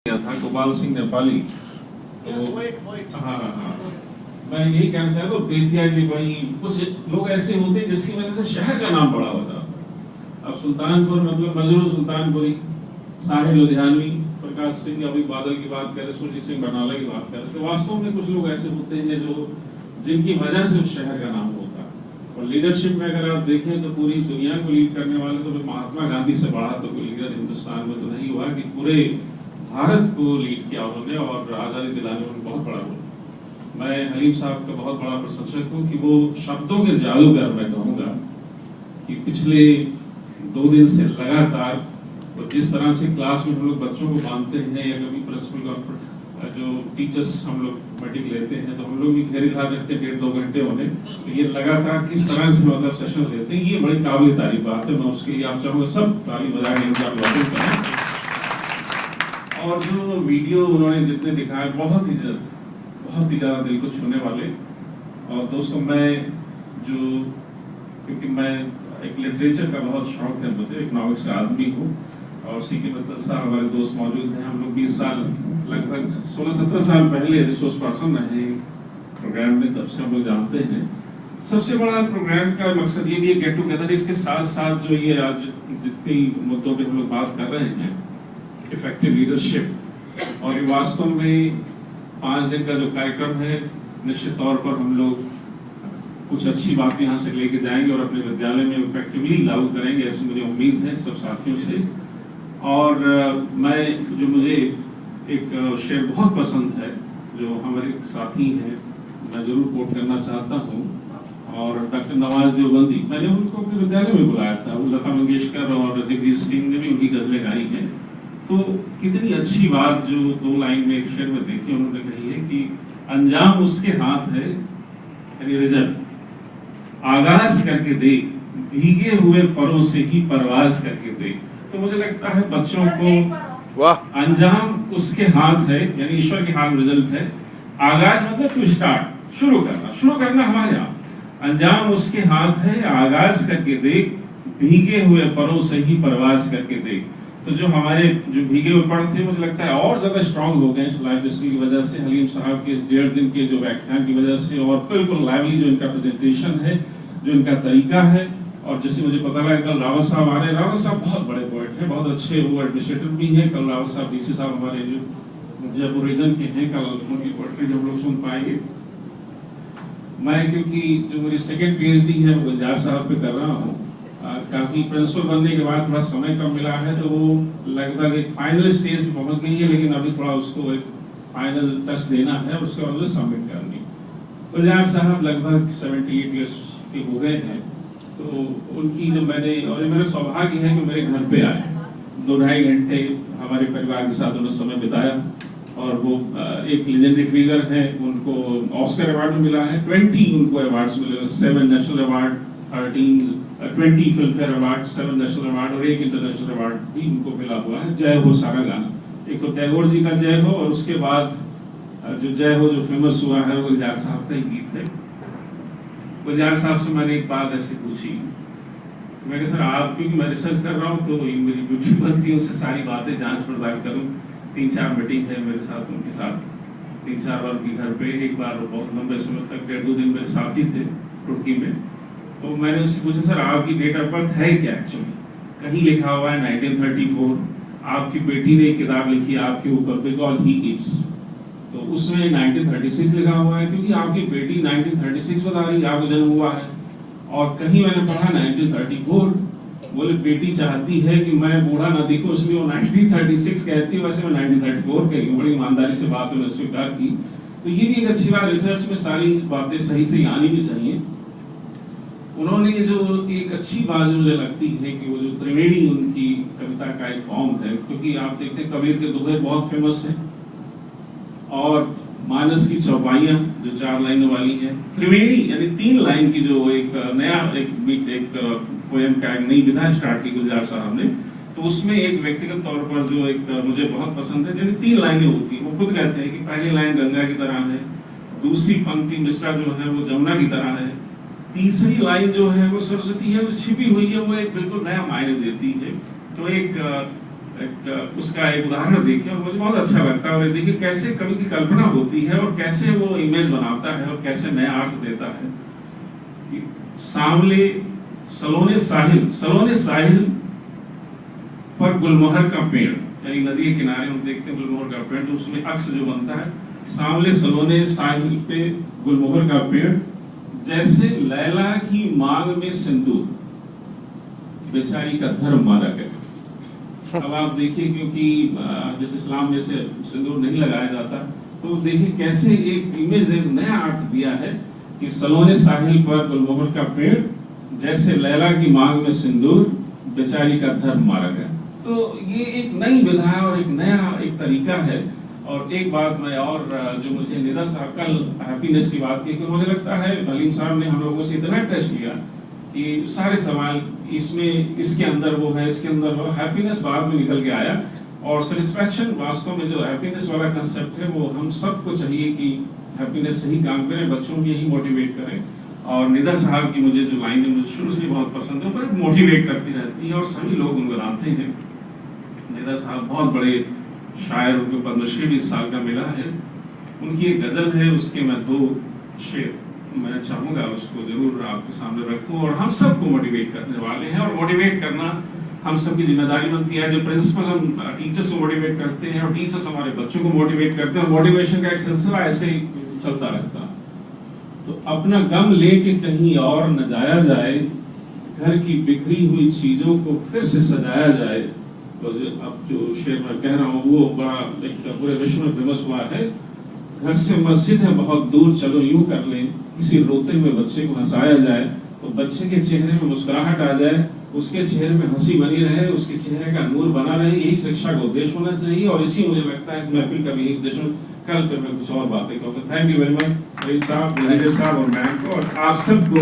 था गोपाल सिंह नेपाली। तो हाँ, मैं यही कहना चाहता हूँ बेतिया के भाई कुछ लोग ऐसे होते हैं जिसकी वजह से शहर का नाम बड़ा होता है। अब सुल्तानपुर मतलब मजरू सुल्तानपुरी, साहिल लुधियानवी, प्रकाश सिंह, अभी बादल की बात करें, सुरजीत सिंह बरनाला की बात करें, तो वास्तव में कुछ लोग ऐसे होते हैं जो जिनकी वजह से उस शहर का नाम होता है। और लीडरशिप में अगर आप देखें तो पूरी दुनिया को लीड करने वाले तो महात्मा गांधी से बड़ा तो कोई लीडर हिंदुस्तान में तो नहीं हुआ कि पूरे भारत को लीड किया उन्होंने और आज़ादी दिलाने में बहुत बड़ा रोल। मैं हलीम साहब का बहुत बड़ा प्रशंसक हूँ कि वो शब्दों के जादूगर, मैं कहूँगा कि पिछले 2 दिन से लगातार तो जिस तरह से क्लास में हम लोग बच्चों को बांधते हैं या कभी प्रिंसिपल जो टीचर्स हम लोग मीटिंग लेते हैं तो हम लोग भी घेरे घार रखते हैं 1.5-2 घंटे होने, तो ये लगातार किस तरह से मतलब सेशन लेते हैं, ये बड़ी काबिल तारीफ बात है। मैं उसके लिए आप चाहूँगा सब ताली बजाएं, इनका अभिवादन करें। और जो वीडियो उन्होंने जितने दिखाए बहुत ही ज़्यादा दिल को छूने वाले। और दोस्तों क्योंकि मैं एक लिटरेचर का बहुत शौक है मुझे, एक नॉवेल से आदमी हूँ और सीके मतलब साहब हमारे दोस्त मौजूद हैं। हम लोग 20 साल लगभग 16-17 साल पहले रिसोर्स पर्सन रहे प्रोग्राम में, तब से हम लोग जानते हैं। सबसे बड़ा प्रोग्राम का मकसद ये भी है गेट टुगेदर, इसके साथ साथ जो ये आज जितनी मुद्दों पे हम लोग बात कर रहे हैं, इफेक्टिव लीडरशिप, और ये वास्तव में 5 दिन का जो कार्यक्रम है निश्चित तौर पर हम लोग कुछ अच्छी बातें यहाँ से लेके जाएंगे और अपने विद्यालय में इफेक्टिवली लागू करेंगे, ऐसी मुझे उम्मीद है सब साथियों से। और मुझे एक शेर बहुत पसंद है जो हमारे साथी हैं, मैं जरूर कोट करना चाहता हूँ। और डॉक्टर नवाज देवबंदी, मैंने उनको अपने विद्यालय में बुलाया था, लता मंगेशकर और जगदीश सिंह ने भी उनकी गजलें गाई हैं। तो कितनी अच्छी बात जो 2 लाइन में एक शेर में देखी उन्होंने कही है कि अंजाम उसके हाथ है, यानी रिजल्ट, आगाज करके देख, भीगे हुए परों से ही परवाज करके देख। तो मुझे लगता है बच्चों को अंजाम उसके हाथ है, यानी ईश्वर के हाथ रिजल्ट है, आगाज मतलब टू स्टार्ट, शुरू करना हमारे यहाँ, अंजाम उसके हाथ है, आगाज करके देख, भीगे हुए परों से ही परवाज करके देख। तो जो हमारे जो भीगे हुए पड़ थे मुझे लगता है और ज्यादा स्ट्रांग हो गए इस लाइव स्किल की वजह से, हलीम साहब के इस 1.5 दिन के जो व्याख्यान की वजह से, और बिल्कुल लाइवली जो इनका प्रेजेंटेशन है, जो इनका तरीका है। और जैसे मुझे पता लगा कल रावत साहब आ रहे हैं, रावत साहब बहुत बड़े पोएट हैं, बहुत अच्छे वो एडमिनिस्ट्रेटर भी हैं। कल रावत साहब डीसी साहब हमारे जो जयपुर रीजन के हैं, कल उनकी पोएट्री हम लोग सुन पाएंगे। मैं क्योंकि जो मेरी 2nd PhD है वो गुलजार साहब पे कर रहा हूँ, काफी प्रिंसिपल बनने के बाद थोड़ा समय कम मिला है, तो वो लगभग एक फाइनल स्टेज पे पहुंच गई है, लेकिन अभी थोड़ा उसको एक फाइनल टच देना है, उसके बाद उसे सबमिट करनी। गुलजार साहब लगभग 78 ईयर्स के हो गए हैं, तो उनकी जो मेरा सौभाग्य है कि मेरे घर पे आए, 2-2.5 घंटे हमारे परिवार के साथ उन्होंने समय बिताया। और वो एक लेजेंडरी फिगर है, उनको ऑस्कर अवार्ड मिला है, 20 उनको अवार्ड्स मिले, 7 national award, 20 film fair award, 7 national award और 1 इंटरनेशनल अवार्ड भी उनको मिला हुआ है। जय हो सारा गाना, एक तो टैगोर जी का जय हो, और उसके बाद जो जय हो जो फेमस हुआ है वो गुलजार साहब का ही गीत है। गुलजार साहब से मैंने एक बात ऐसी पूछी, मैं कहा सर आप, क्योंकि मैं रिसर्च कर रहा हूँ तो मेरी ड्यूटी बनती है उससे सारी बातें जांच पड़ताल करूँ। 3-4 मीटिंग है मेरे साथ, उनके साथ 3-4 बार उनके घर पे, एक बार बहुत लंबे समय तक 1.5-2 दिन मेरे साथी थे रुड़की में। तो मैंने उससे पूछा सर आपकी डेट ऑफ बर्थ है क्या एक्चुअली, कहीं लिखा हुआ है 1934, आपकी बेटी ने एक किताब लिखी है आपके ऊपर, बिकॉज ही इज, तो उसमें 1936 लिखा हुआ है, क्योंकि आपकी बेटी 1936 बता रही है आपको जन्म हुआ है। और कहीं मैंने पढ़ा 1934, बोले बेटी चाहती है कि मैं बूढ़ा ना दिखूं, इसलिए वो 1936 कहती है, वैसे मैं 1934 कही हूँ। बड़ी ईमानदारी से बात उन्होंने स्वीकार की। तो ये भी एक अच्छी बात, रिसर्च में सारी बातें सही से आनी भी चाहिए। उन्होंने जो एक अच्छी बात जो मुझे लगती है कि वो जो त्रिवेणी उनकी कविता का एक फॉर्म है, क्योंकि आप देखते हैं कबीर के दोहे बहुत फेमस हैं, और मानस की चौपाइयां जो 4 लाइनों वाली है, त्रिवेणी यानी 3 लाइन की जो एक नया एक पोएम का एक नई विधा स्टार्ट की गुलजार साहब ने, तो उसमें एक व्यक्तिगत तौर पर जो एक मुझे बहुत पसंद है, यानी 3 लाइनें होती है। वो खुद कहते हैं कि पहली लाइन गंगा की तरह है, दूसरी पंक्ति मिश्रा जो है वो जमुना की तरह है, तीसरी लाइन जो है वो सरस्वती है, वो छिपी हुई है, वो एक बिल्कुल नया मायने देती है। तो एक उसका एक उदाहरण देखें और मुझे बहुत अच्छा लगता है। और देखिए कैसे कवि की कल्पना होती है और कैसे वो इमेज बनाता है और कैसे नया अर्थ देता है कि सांवले सलोने साहिल पर गुलमोहर का पेड़, यानी नदी के किनारे हम देखते हैं गुलमोहर का पेड़, तो उसमें अक्स जो बनता है, सांवले सलोने साहिल पे गुलमोहर का पेड़, जैसे लैला की मांग में सिंदूर, बेचारी का धर्म मारा गया। अब आप देखिए, क्योंकि जैसे इस्लाम में से सिंदूर नहीं लगाया जाता, तो देखिए कैसे एक इमेज, एक नया अर्थ दिया है कि सलोने साहिल पर गुलमोहर का पेड़, जैसे लैला की मांग में सिंदूर, बेचारी का धर्म मारा गया। तो ये एक नई विधा और एक नया एक तरीका है। और एक बात मैं और जो मुझे निदा साहब कल हैप्पीनेस की बात की, कि मुझे लगता है हलीम साहब ने हम लोगों से इतना टच किया कि सारे सवाल इसमें, इसके अंदर वो है, इसके अंदर वो, हैप्पीनेस बाद में निकल के आया। और सेटिस्फैक्शन, वास्तव में जो हैप्पीनेस वाला कंसेप्ट है वो हम सबको चाहिए कि हैप्पीनेस से ही काम करें, बच्चों को यही मोटिवेट करें। और निदा साहब की मुझे जो लाइनें मुझे शुरू से बहुत पसंद है, वो मोटिवेट करती रहती है और सभी लोग उनको जानते हैं। निदा साहब बहुत बड़े शायर, उनको पद्मश्री भी इस साल का मिला है। उनकी एक गजल है, उसके मैं 2 शेर मैं चाहूंगा उसको जरूर आपके सामने रखूं और हम सबको मोटिवेट करने वाले हैं। और मोटिवेट करना हम सबकी जिम्मेदारी बनती है। जो प्रिंसिपल हम टीचर्स को मोटिवेट करते हैं और टीचर्स हमारे बच्चों को मोटिवेट करते हैं, और मोटिवेशन का एक सिलसिला ऐसे ही चलता रहता है। तो अपना गम लेके कहीं और न जाया जाए, घर की बिखरी हुई चीजों को फिर से सजाया जाए। तो अब जो शेर मैं कह रहा हूँ वो बड़ा एक पूरे विश्व में फेमस हुआ है। घर से मस्जिद है बहुत दूर, चलो यूं कर लें, किसी रोते हुए बच्चे को हंसाया जाए तो बच्चे के चेहरे में मुस्कुराहट आ जाए, उसके चेहरे में हंसी बनी रहे, उसके चेहरे का नूर बना रहे। यही शिक्षा का उद्देश्य होना चाहिए और इसी मुझे लगता है इस महफिल का भी उद्देश्य। कल फिर मैं कुछ और बातें कहूँगा। थैंक यू वेरी मच साहब, मैनेजर साहब और मैम को, और आप सबको